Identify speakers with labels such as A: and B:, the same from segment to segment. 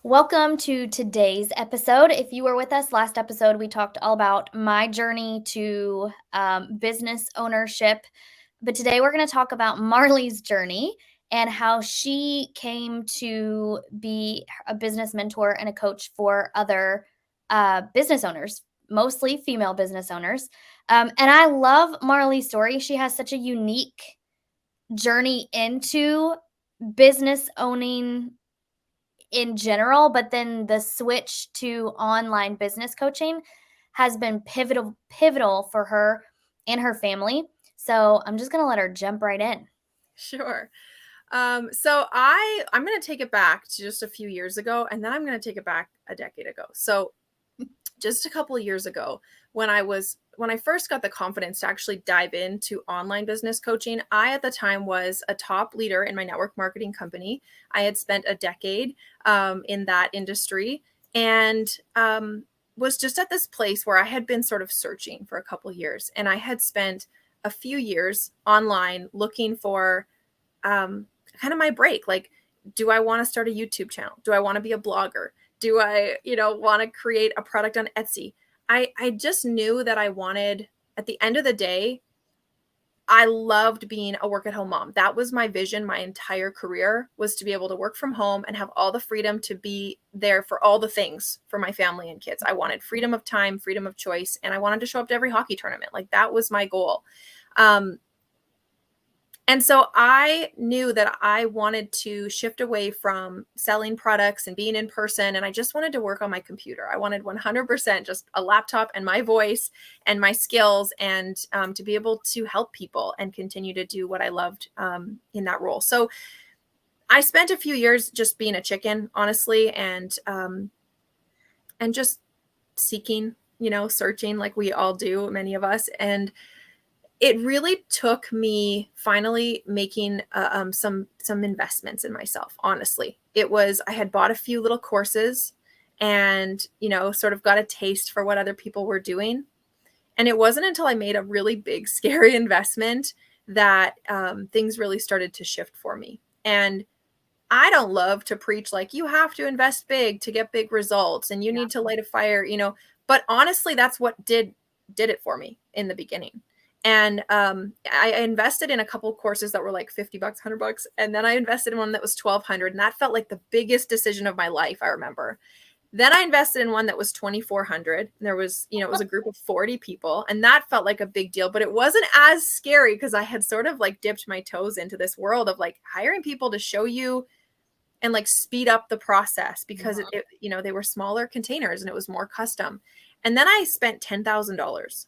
A: Welcome to today's episode. If you were with us last episode, we talked all about my journey to business ownership. But today we're going to talk about Marley's journey and how she came to be a business mentor and a coach for other business owners, mostly female business owners. And I love Marley's story. She has such a unique journey into business owning in general, but then the switch to online business coaching has been pivotal for her and her family. So I'm just going to let her jump right in.
B: Sure. So I'm going to take it back to just a few years ago, and then I'm going to take it back a decade ago. So just a couple of years ago, when I first got the confidence to actually dive into online business coaching, I at the time was a top leader in my network marketing company. I had spent a decade in that industry, and was just at this place where I had been sort of searching for a couple of years, and I had spent a few years online looking for kind of my break. Like, do I want to start a YouTube channel? Do I want to be a blogger? Do I, want to create a product on Etsy? I just knew that I wanted, at the end of the day, I loved being a work at home mom. That was my vision. My entire career was to be able to work from home and have all the freedom to be there for all the things for my family and kids. I wanted freedom of time, freedom of choice, and I wanted to show up to every hockey tournament. Like, that was my goal. And so I knew that I wanted to shift away from selling products and being in person. And I just wanted to work on my computer. I wanted 100% just a laptop and my voice and my skills, and to be able to help people and continue to do what I loved in that role. So I spent a few years just being a chicken, honestly, and just seeking, searching like we all do, many of us. And it really took me finally making some investments in myself. Honestly, I had bought a few little courses, and sort of got a taste for what other people were doing. And it wasn't until I made a really big, scary investment that things really started to shift for me. And I don't love to preach like you have to invest big to get big results, and you need to light a fire, But honestly, that's what did it for me in the beginning. And I invested in a couple of courses that were like $50, $100, and then I invested in one that was $1,200, and that felt like the biggest decision of my life, I remember. Then I invested in one that was $2,400. And there was, it was a group of 40 people, and that felt like a big deal, but it wasn't as scary because I had sort of like dipped my toes into this world of like hiring people to show you and like speed up the process, because they were smaller containers and it was more custom. And then I spent $10,000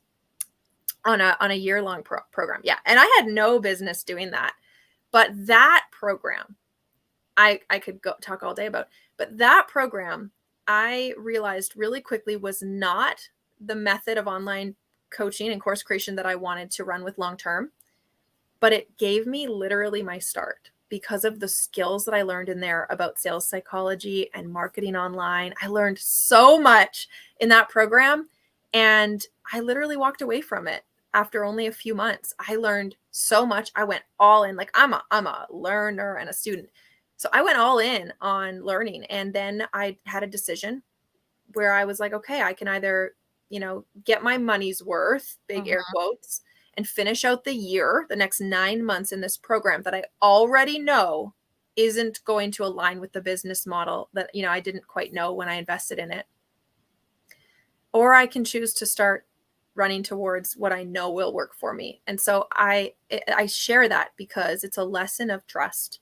B: on a year-long program. Yeah. And I had no business doing that. But that program, I could go talk all day about, but that program, I realized really quickly, was not the method of online coaching and course creation that I wanted to run with long-term, but it gave me literally my start because of the skills that I learned in there about sales psychology and marketing online. I learned so much in that program, and I literally walked away from it after only a few months. I learned so much. I went all in. Like, I'm a learner and a student. So I went all in on learning. And then I had a decision where I was like, okay, I can either, get my money's worth, big air quotes, and finish out the next 9 months in this program that I already know isn't going to align with the business model that, I didn't quite know when I invested in it. Or I can choose to start running towards what I know will work for me. And so I share that because it's a lesson of trust,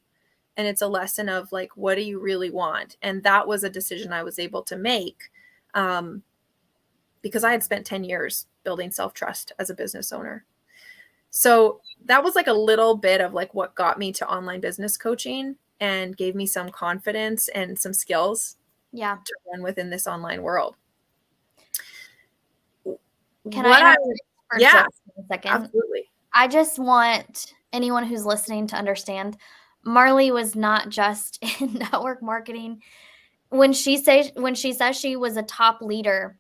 B: and it's a lesson of like, what do you really want? And that was a decision I was able to make because I had spent 10 years building self-trust as a business owner. So that was like a little bit of like what got me to online business coaching and gave me some confidence and some skills to run within this online world.
A: Can I interrupt for just a second?
B: Absolutely.
A: I just want anyone who's listening to understand, Marley was not just in network marketing. When she says she was a top leader,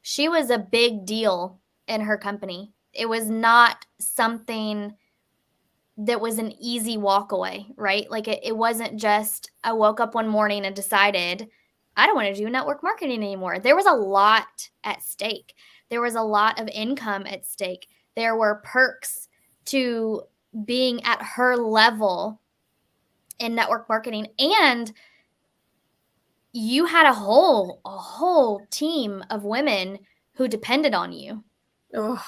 A: she was a big deal in her company. It was not something that was an easy walk away, right? Like it wasn't just I woke up one morning and decided I don't want to do network marketing anymore. There was a lot at stake. There was a lot of income at stake. There were perks to being at her level in network marketing, and you had a whole team of women who depended on you.
B: Oh,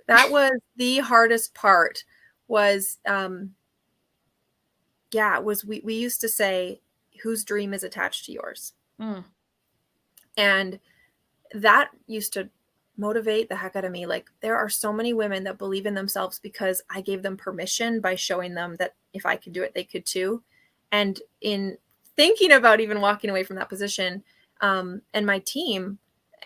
B: that was the hardest part was, yeah, was we used to say, whose dream is attached to yours?
A: Mm.
B: And that used to motivate the heck out of me. Like, there are so many women that believe in themselves because I gave them permission by showing them that if I could do it, they could too. And in thinking about even walking away from that position, and my team,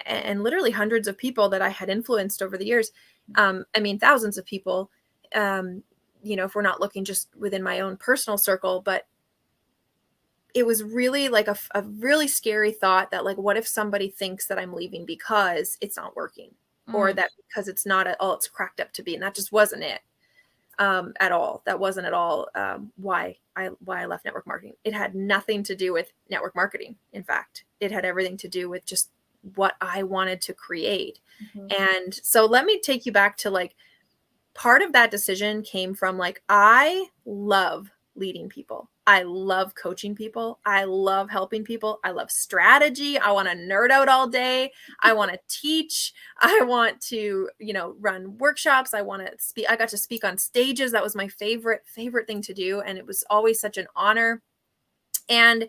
B: and literally hundreds of people that I had influenced over the years, I mean, thousands of people, if we're not looking just within my own personal circle, but it was really like a really scary thought that, like, what if somebody thinks that I'm leaving because it's not working, or
A: Mm.
B: that because it's not at all it's cracked up to be. And that just wasn't it, at all. That wasn't at all, why I left network marketing. It had nothing to do with network marketing. In fact, it had everything to do with just what I wanted to create.
A: Mhm.
B: And so let me take you back to, like, part of that decision came from, like, I love leading people. I love coaching people. I love helping people. I love strategy. I want to nerd out all day. I want to teach. I want to, run workshops. I want to speak. I got to speak on stages. That was my favorite thing to do. And it was always such an honor. And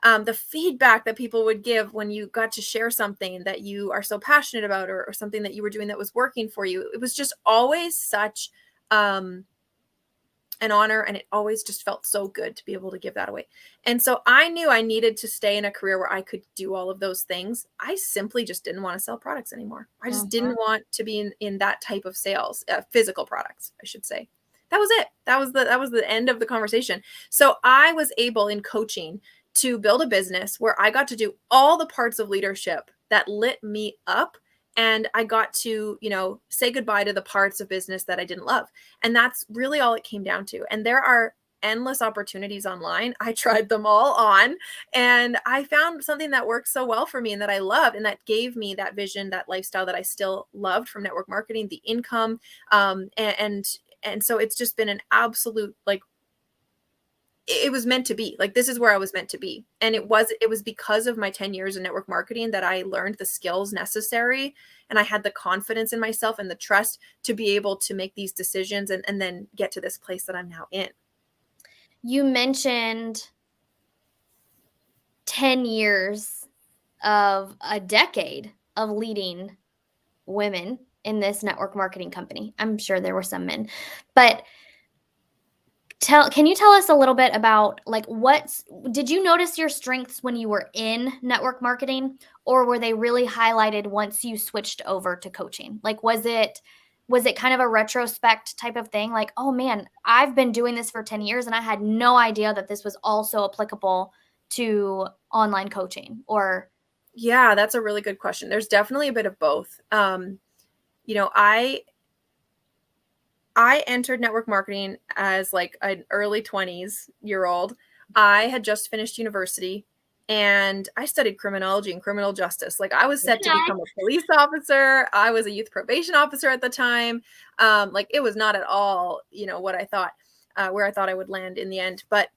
B: the feedback that people would give when you got to share something that you are so passionate about, or something that you were doing that was working for you, it was just always such, an honor, and it always just felt so good to be able to give that away. And so I knew I needed to stay in a career where I could do all of those things. I simply just didn't want to sell products anymore. I just
A: Mhm.
B: didn't want to be in that type of sales, physical products, I should say. That was it. That was the end of the conversation. So I was able, in coaching, to build a business where I got to do all the parts of leadership that lit me up, and I got to, say goodbye to the parts of business that I didn't love. And that's really all it came down to. And there are endless opportunities online. I tried them all on, and I found something that worked so well for me and that I loved, and that gave me that vision, that lifestyle that I still loved from network marketing, the income. And so it's just been an absolute, like, it was meant to be. Like, this is where I was meant to be. And it was because of my 10 years in network marketing that I learned the skills necessary, and I had the confidence in myself and the trust to be able to make these decisions, and then get to this place that I'm now in.
A: You mentioned 10 years of a decade of leading women in this network marketing company. I'm sure there were some men. But can you tell us a little bit about, like, did you notice your strengths when you were in network marketing, or were they really highlighted once you switched over to coaching? Like, was it kind of a retrospect type of thing? Like, oh man, I've been doing this for 10 years and I had no idea that this was also applicable to online coaching. Or
B: Yeah, that's a really good question. There's definitely a bit of both. You know, I entered network marketing as, like, an early 20s year old. I had just finished university, and I studied criminology and criminal justice. Like, I was set to
A: okay.
B: become a police officer. I was a youth probation officer at the time. Like, it was not at all, what I thought, where I thought I would land in the end. But,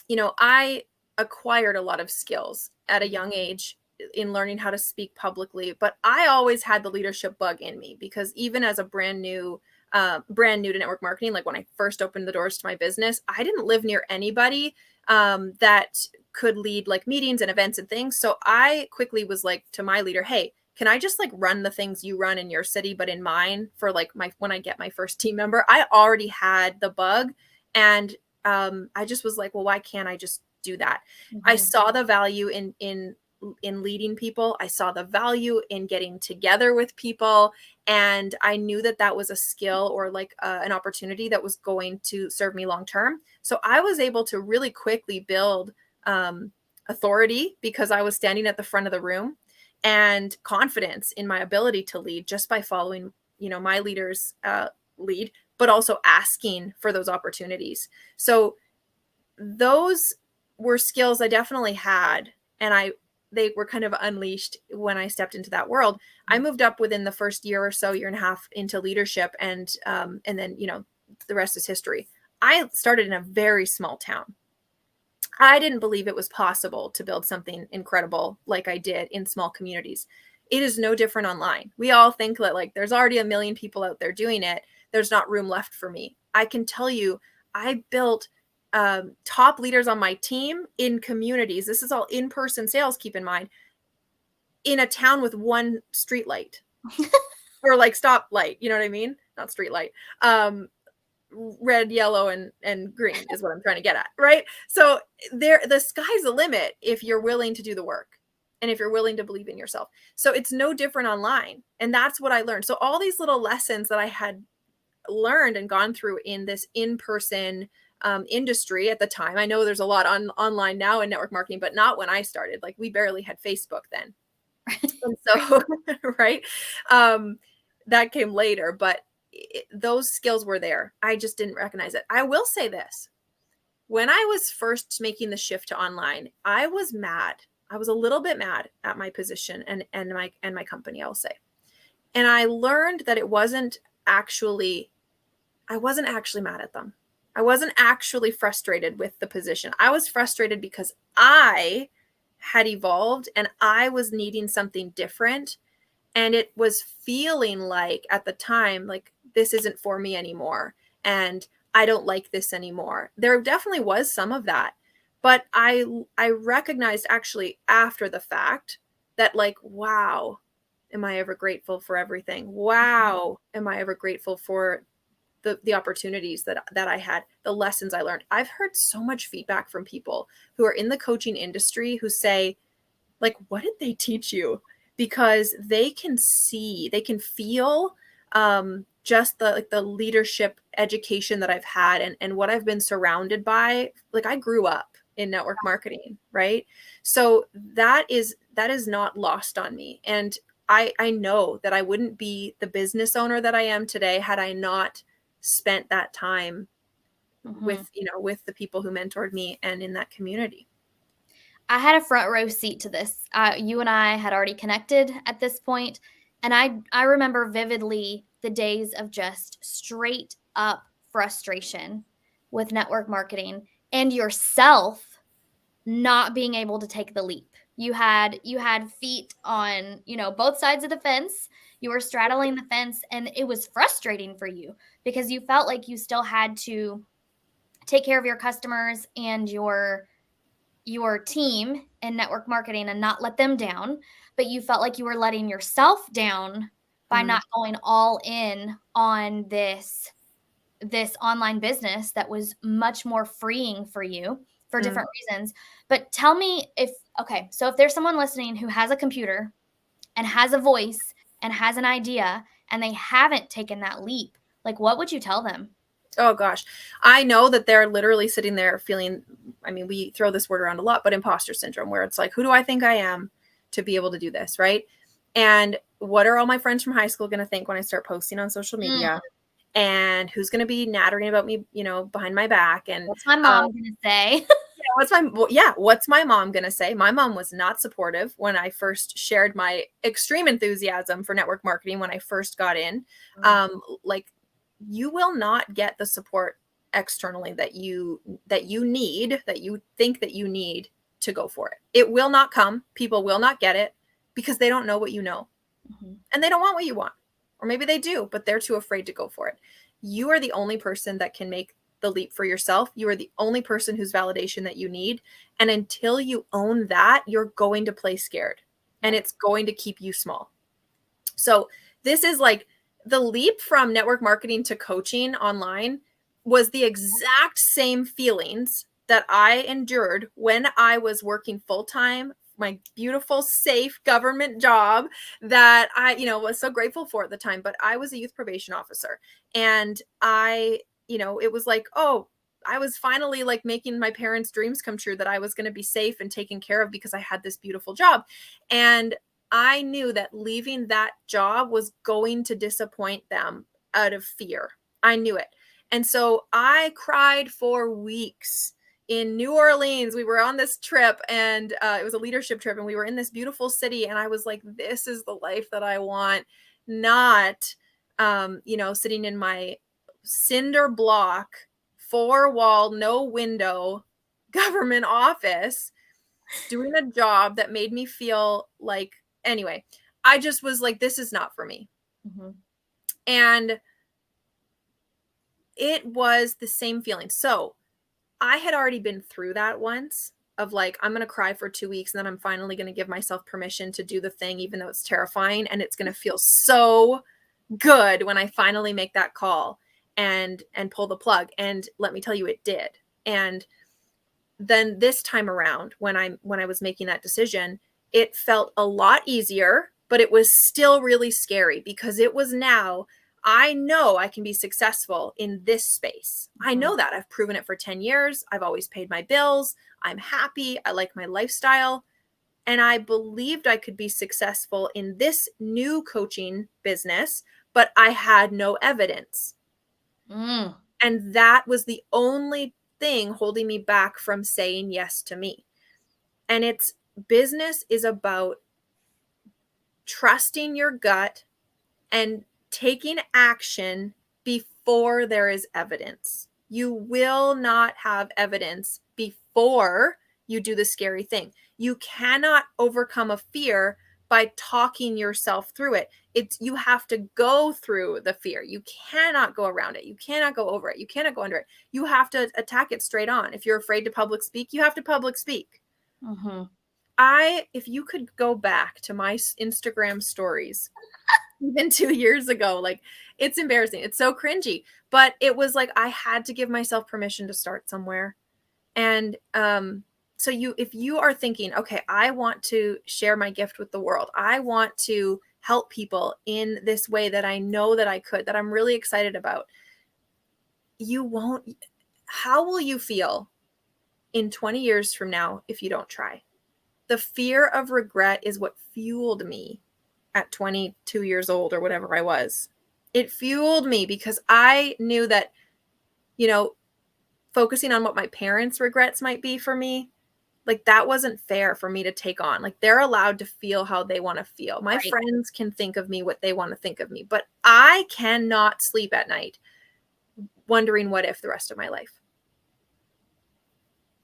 B: I acquired a lot of skills at a young age in learning how to speak publicly. But I always had the leadership bug in me, because even as a brand new to network marketing, like when I first opened the doors to my business, I didn't live near anybody, that could lead, like, meetings and events and things. So I quickly was like to my leader, hey, can I just, like, run the things you run in your city, but in mine, for, like, when I get my first team member? I already had the bug. And I just was like, well, why can't I just do that? I
A: Mhm.
B: saw the value in leading people. I saw the value in getting together with people, and I knew that that was a skill, or, like, an opportunity that was going to serve me long term. So I was able to really quickly build, authority, because I was standing at the front of the room, and confidence in my ability to lead, just by following, my leaders, lead, but also asking for those opportunities. So those were skills I definitely had, and they were kind of unleashed when I stepped into that world. I moved up within the first year or so, year and a half into leadership, and then, you know, the rest is history. I started in a very small town. I didn't believe it was possible to build something incredible like I did in small communities. It is no different online. We all think that like there's already a million people out there doing it. There's not room left for me. I can tell you, I built top leaders on my team in communities. This is all in-person sales, keep in mind, in a town with one street light or like stop light. You know what I mean? Not street light. Red, yellow, and green is what I'm trying to get at, right? So there, the sky's the limit if you're willing to do the work and if you're willing to believe in yourself. So it's no different online. And that's what I learned. So all these little lessons that I had learned and gone through in this in-person industry at the time. I know there's a lot online now in network marketing, but not when I started. Like we barely had Facebook then. And so, right. That came later, but those skills were there. I just didn't recognize it. I will say this. When I was first making the shift to online, I was mad. I was a little bit mad at my position and my company, I'll say. And I learned that I wasn't actually mad at them. I wasn't actually frustrated with the position. I was frustrated because I had evolved and I was needing something different. And it was feeling like at the time, like this isn't for me anymore. And I don't like this anymore. There definitely was some of that. But I recognized actually after the fact that like, wow, am I ever grateful for everything? Wow, am I ever grateful for the opportunities that I had, the lessons I learned. I've heard so much feedback from people who are in the coaching industry who say, like, what did they teach you? Because they can see, they can feel just the leadership education that I've had and what I've been surrounded by. Like I grew up in network marketing, right? So that is not lost on me. And I know that I wouldn't be the business owner that I am today had I not spent that time with, you know, with the people who mentored me and in that community.
A: I had a front row seat to this. You and I had already connected at this point, and I remember vividly the days of just straight up frustration with network marketing and yourself not being able to take the leap. You had feet on, you know, both sides of the fence. You were straddling the fence and it was frustrating for you because you felt like you still had to take care of your customers and your team in network marketing and not let them down, but you felt like you were letting yourself down by
B: Mm,
A: not going all in on this online business that was much more freeing for you for
B: mm.
A: different reasons. But tell me if okay, so if there's someone listening who has a computer and has a voice and has an idea and they haven't taken that leap, like what would you tell them?
B: Oh gosh. I know that they're literally sitting there feeling, I mean, we throw this word around a lot, but imposter syndrome, where it's like, who do I think I am to be able to do this? Right. And what are all my friends from high school going to think when I start posting on social
A: Mm,
B: media? And who's going to be nattering about me, you know, behind my back? And
A: what's my mom gonna say?
B: what's my mom going to say? My mom was not supportive when I first shared my extreme enthusiasm for network marketing when I first got in. Like you will not get the support externally that you need, that you think that you need to go for it. It will not come. People will not get it because they don't know what you know
A: Mhm.
B: and they don't want what you want. Or maybe they do, but they're too afraid to go for it. You are the only person that can make the leap for yourself. You are the only person whose validation that you need. And until you own that, you're going to play scared and it's going to keep you small. So this is like the leap from network marketing to coaching online was the exact same feelings that I endured when I was working full time, my beautiful, safe government job that I, you know, was so grateful for at the time. But I was a youth probation officer and I, you know, it was like, oh, I was finally like making my parents' dreams come true that I was going to be safe and taken care of because I had this beautiful job. And I knew that leaving that job was going to disappoint them out of fear. I knew it. And so I cried for weeks in New Orleans. We were on this trip, and it was a leadership trip, and we were in this beautiful city. And I was like, this is the life that I want, not, sitting in my cinder block, 4-wall, no window government office, doing a job that made me feel like, anyway, I just was like, this is not for me.
A: Mm-hmm.
B: And it was the same feeling. So I had already been through that once, of like, I'm going to cry for 2 weeks and then I'm finally going to give myself permission to do the thing, even though it's terrifying. And it's going to feel so good when I finally make that call and pull the plug. And let me tell you, it did. And then this time around, when I was making that decision, it felt a lot easier, but it was still really scary, because it was now, I know I can be successful in this space. I know that. I've proven it for 10 years. I've always paid my bills. I'm happy. I like my lifestyle. And I believed I could be successful in this new coaching business, but I had no evidence. And that was the only thing holding me back from saying yes to me. And business is about trusting your gut and taking action before there is evidence. You will not have evidence before you do the scary thing. You cannot overcome a fear by talking yourself through it. You have to go through the fear. You cannot go around it. You cannot go over it. You cannot go under it. You have to attack it straight on. If you're afraid to public speak, you have to public speak.
A: Mm-hmm.
B: If you could go back to my Instagram stories, even 2 years ago, like, it's embarrassing. It's so cringy, but it was like, I had to give myself permission to start somewhere. And, so if you are thinking, okay, I want to share my gift with the world, I want to help people in this way that I know that I could, that I'm really excited about, how will you feel in 20 years from now if you don't try? The fear of regret is what fueled me at 22 years old, or whatever I was. It fueled me because I knew that, focusing on what my parents' regrets might be for me, like, that wasn't fair for me to take on. Like, they're allowed to feel how they want to feel. My friends can think of me what they want to think of me, but I cannot sleep at night wondering what if the rest of my life.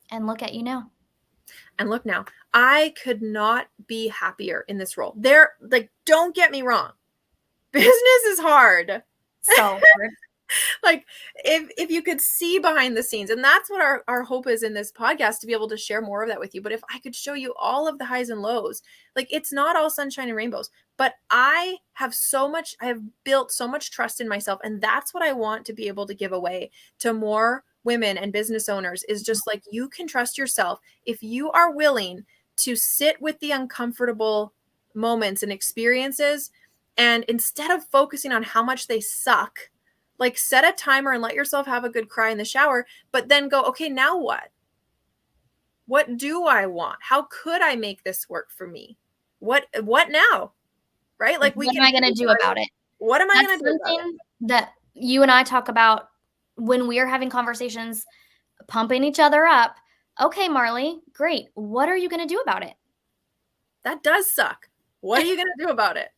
A: And look at you now.
B: And look now, I could not be happier in this role. Don't get me wrong. Business is hard.
A: So hard.
B: Like, if you could see behind the scenes, and that's what our hope is in this podcast, to be able to share more of that with you. But if I could show you all of the highs and lows, like, it's not all sunshine and rainbows, but I have built so much trust in myself. And that's what I want to be able to give away to more women and business owners, is just like, you can trust yourself. If you are willing to sit with the uncomfortable moments and experiences, and instead of focusing on how much they suck, like, set a timer and let yourself have a good cry in the shower, but then go, okay, now what? What do I want? How could I make this work for me? What now? Right? Like,
A: what am I going to do about it?
B: What am I going to do about it?
A: Something that you and I talk about when we are having conversations, pumping each other up. Okay, Marley, great. What are you going to do about it?
B: That does suck. What are you going to do about it?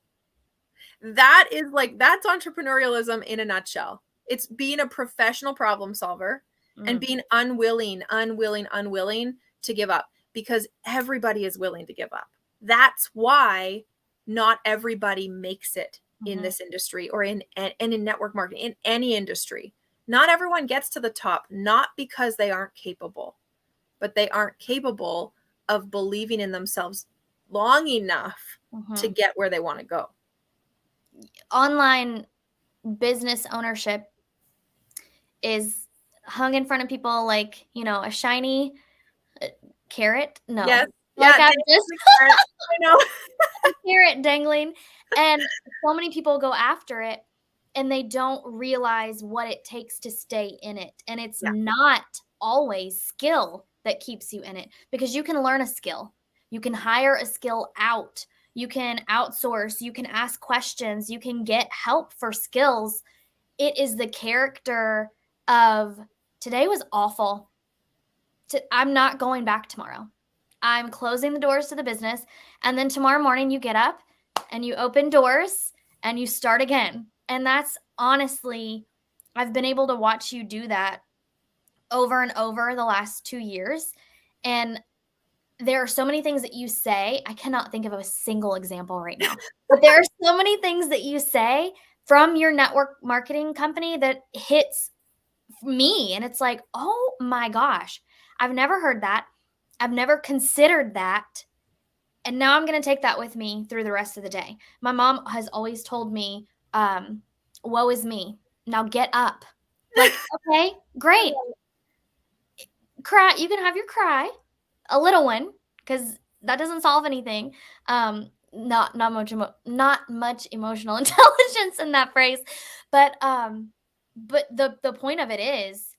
B: That's entrepreneurialism in a nutshell. It's being a professional problem solver and being unwilling to give up, because everybody is willing to give up. That's why not everybody makes it in this industry, or in network marketing, in any industry. Not everyone gets to the top, not because they aren't capable, but they aren't capable of believing in themselves long enough to get where they want to go.
A: Online business ownership is hung in front of people like, a shiny carrot. No.
B: Yes.
A: Like,
B: Yeah, I know.
A: A carrot dangling, and so many people go after it and they don't realize what it takes to stay in it. And it's not always skill that keeps you in it, because you can learn a skill. You can hire a skill out. You can outsource. You can ask questions. You can get help for skills. It is the character of, today was awful. I'm not going back tomorrow. I'm closing the doors to the business. And then tomorrow morning you get up and you open doors and you start again. And that's honestly, I've been able to watch you do that over and over the last 2 years. And there are so many things that you say. I cannot think of a single example right now, but there are so many things that you say from your network marketing company that hits me. And it's like, oh my gosh, I've never heard that. I've never considered that. And now I'm going to take that with me through the rest of the day. My mom has always told me, woe is me. Now get up. Like, okay, great. Cry. You can have your cry, a little one, because that doesn't solve anything. Not much emotional intelligence in that phrase, but the point of it is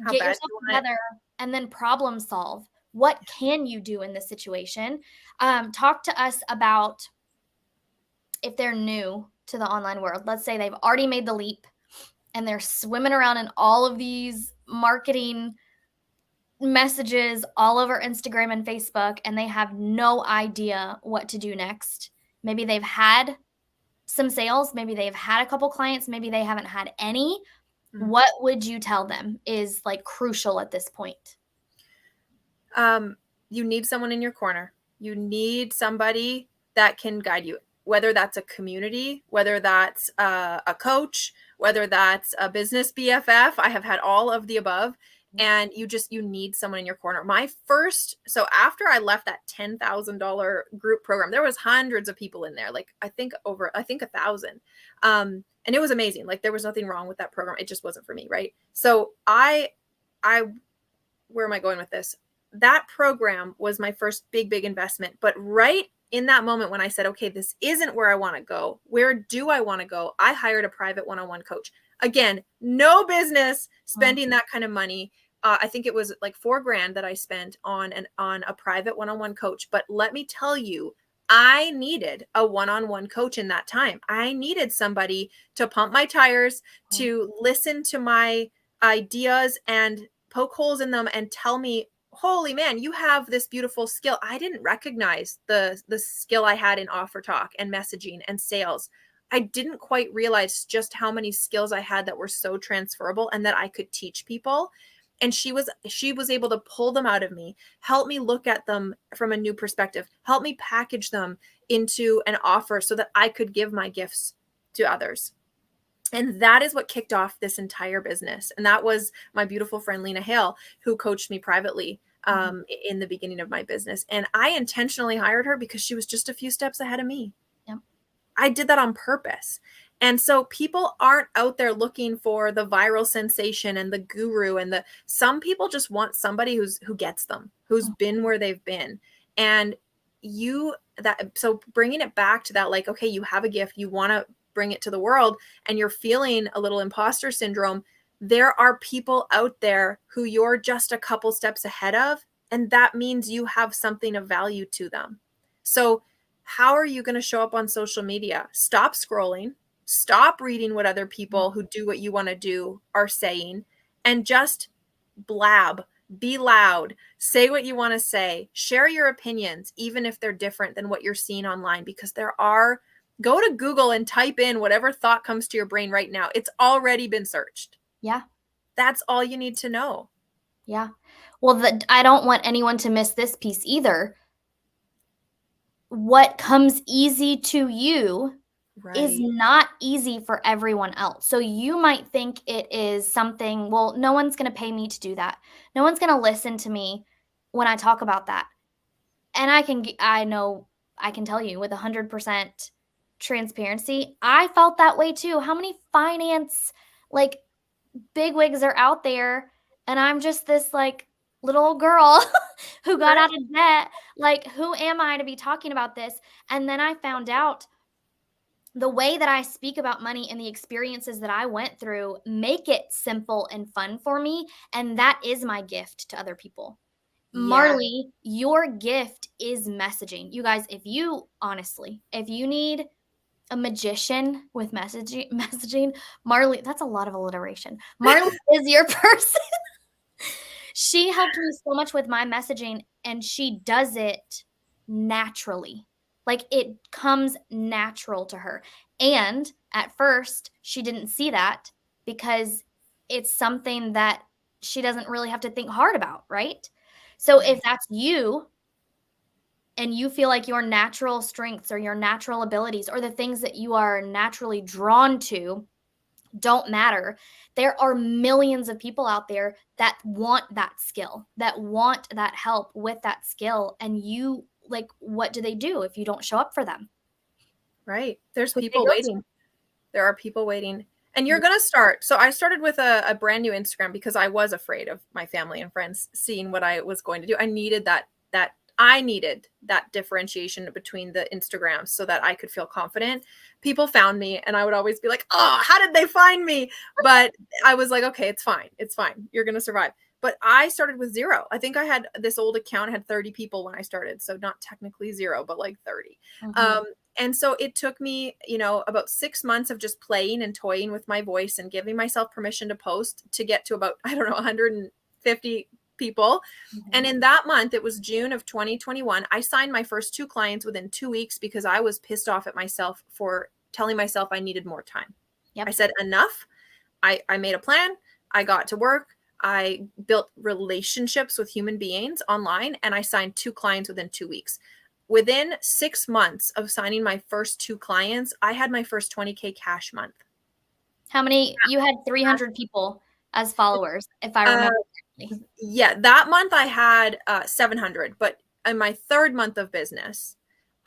B: How
A: get
B: bad
A: yourself
B: you want it.
A: together and then problem solve. What can you do in this situation? Talk to us about if they're new to the online world. Let's say they've already made the leap and they're swimming around in all of these marketing messages all over Instagram and Facebook, and they have no idea what to do next. Maybe they've had some sales, maybe they've had a couple clients, maybe they haven't had any.
B: Mm.
A: What would you tell them is like crucial at this point?
B: You need someone in your corner. You need somebody that can guide you, whether that's a community, whether that's a coach, whether that's a business BFF. I have had all of the above. And you need someone in your corner. So after I left that $10,000 group program, there was hundreds of people in there. Like I think 1,000. And it was amazing. Like there was nothing wrong with that program. It just wasn't for me. Right. So where am I going with this? That program was my first big investment. But right in that moment when I said, okay, this isn't where I want to go, where do I want to go? I hired a private one-on-one coach. Again, no business spending that kind of money. I think it was like $4,000 that I spent on a private one-on-one coach. But let me tell you, I needed a one-on-one coach in that time. I needed somebody to pump my tires, to listen to my ideas and poke holes in them and tell me, holy man, you have this beautiful skill. I didn't recognize the skill I had in offer talk and messaging and sales. I didn't quite realize just how many skills I had that were so transferable and that I could teach people. And she was able to pull them out of me, help me look at them from a new perspective, help me package them into an offer so that I could give my gifts to others. And that is what kicked off this entire business. And that was my beautiful friend, Lena Hale, who coached me privately in the beginning of my business. And I intentionally hired her because she was just a few steps ahead of me.
A: Yep.
B: I did that on purpose. And so people aren't out there looking for the viral sensation and the guru and some people just want somebody who gets them, who's been where they've been. And so bringing it back to that, like, okay, you have a gift, you want to bring it to the world and you're feeling a little imposter syndrome. There are people out there who you're just a couple steps ahead of, and that means you have something of value to them. So how are you going to show up on social media? Stop scrolling, stop reading what other people who do what you want to do are saying, and just blab, be loud, say what you want to say, share your opinions, even if they're different than what you're seeing online, because go to Google and type in whatever thought comes to your brain right now. It's already been searched.
A: Yeah.
B: That's all you need to know.
A: Yeah. Well, I don't want anyone to miss this piece either. What comes easy to you is not easy for everyone else. So you might think it is something, well, no one's going to pay me to do that. No one's going to listen to me when I talk about that. And I know I can tell you with 100% transparency, I felt that way too. How many finance like bigwigs are out there and I'm just this like little girl who got out of debt. Like, who am I to be talking about this? And then I found out the way that I speak about money and the experiences that I went through make it simple and fun for me. And that is my gift to other people. Marley, your gift is messaging. You guys, if you need a magician with messaging, Marley, that's a lot of alliteration. Marley is your person. She helped me so much with my messaging, and she does it naturally. Like, it comes natural to her. And at first, she didn't see that because it's something that she doesn't really have to think hard about, right? So if
B: Right.
A: that's you and you feel like your natural strengths or your natural abilities or the things that you are naturally drawn to don't matter. There are millions of people out there that want that skill, that want that help with that skill. And you, like, what do they do if you don't show up for them?
B: Right. There's
A: Who do they
B: people
A: go to?
B: waiting. There are people waiting. And you're
A: Yeah.
B: going to start. So I started with a brand new Instagram because I was afraid of my family and friends seeing what I was going to do. I needed that differentiation between the Instagrams so that I could feel confident. People found me and I would always be like, "Oh, how did they find me?" But I was like, "Okay, it's fine. It's fine. You're going to survive." But I started with zero. I think I had this old account had 30 people when I started, so not technically zero, but like 30.
A: Mhm.
B: Um, and so it took me, about 6 months of just playing and toying with my voice and giving myself permission to post to get to about, I don't know, 150 people. And
A: Mhm.
B: in that month, it was June of 2021, I signed my first 2 clients within 2 weeks because I was pissed off at myself for telling myself I needed more time. I
A: Yep.
B: said, enough. I made a plan. I got to work. I built relationships with human beings online and I signed 2 clients within 2 weeks. Within 6 months of signing my first 2 clients, I had my first 20K cash month.
A: How many? You had 300 people as followers, if I
B: Uh,
A: remember correctly.
B: yeah, that month I had 700, but in my third month of business,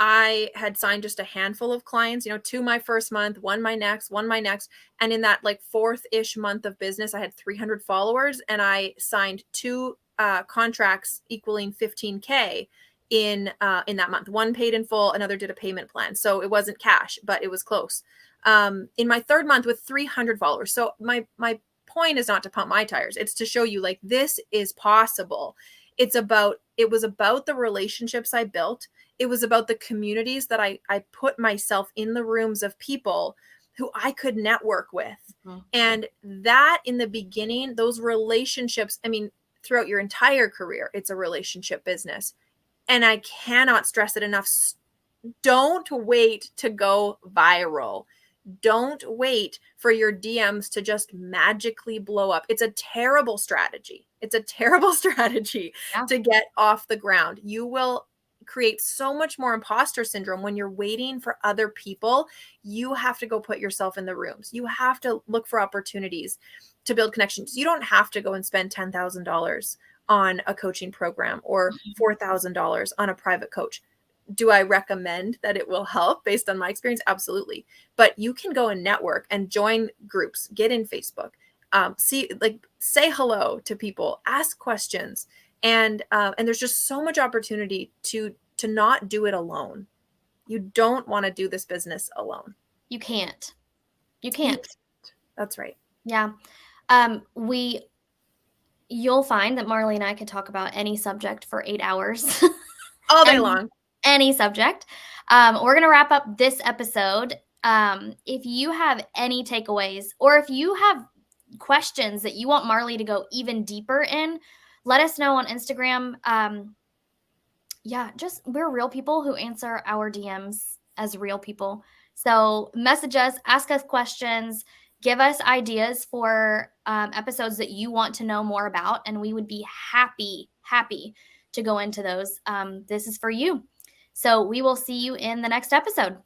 B: I had signed just a handful of clients, two my first month, one my next, one my next. And in that like fourth-ish month of business, I had 300 followers and I signed two contracts equaling 15K in that month. One paid in full, another did a payment plan. So it wasn't cash, but it was close. In my third month with 300 followers. So my point is not to pump my tires. It's to show you like this is possible. It was about the relationships I built. It was about the communities that I put myself in the rooms of people who I could network with.
A: Mhm.
B: And that in the beginning, those relationships, I mean, throughout your entire career, it's a relationship business. And I cannot stress it enough. Don't wait to go viral. Don't wait for your DMs to just magically blow up. It's a terrible strategy. It's a terrible strategy
A: Yeah.
B: to get off the ground. You will create so much more imposter syndrome when you're waiting for other people. You have to go put yourself in the rooms. You have to look for opportunities to build connections. You don't have to go and spend $10,000 on a coaching program or $4,000 on a private coach. Do I recommend that it will help based on my experience? Absolutely. But you can go and network and join groups, get in Facebook, say hello to people, ask questions, and there's just so much opportunity to not do it alone. You don't want to do this business alone.
A: You can't. You
B: You
A: can't.
B: can't. That's right.
A: Yeah. We You'll find that Marley and I could talk about any subject for 8 hours.
B: All day
A: Any
B: long.
A: any subject. We're gonna wrap up this episode. If you have any takeaways or if you have questions that you want Marley to go even deeper in, let us know on Instagram. Yeah, just we're real people who answer our DMs as real people. So message us, ask us questions, give us ideas for episodes that you want to know more about, and we would be happy to go into those. This is for you. So we will see you in the next episode.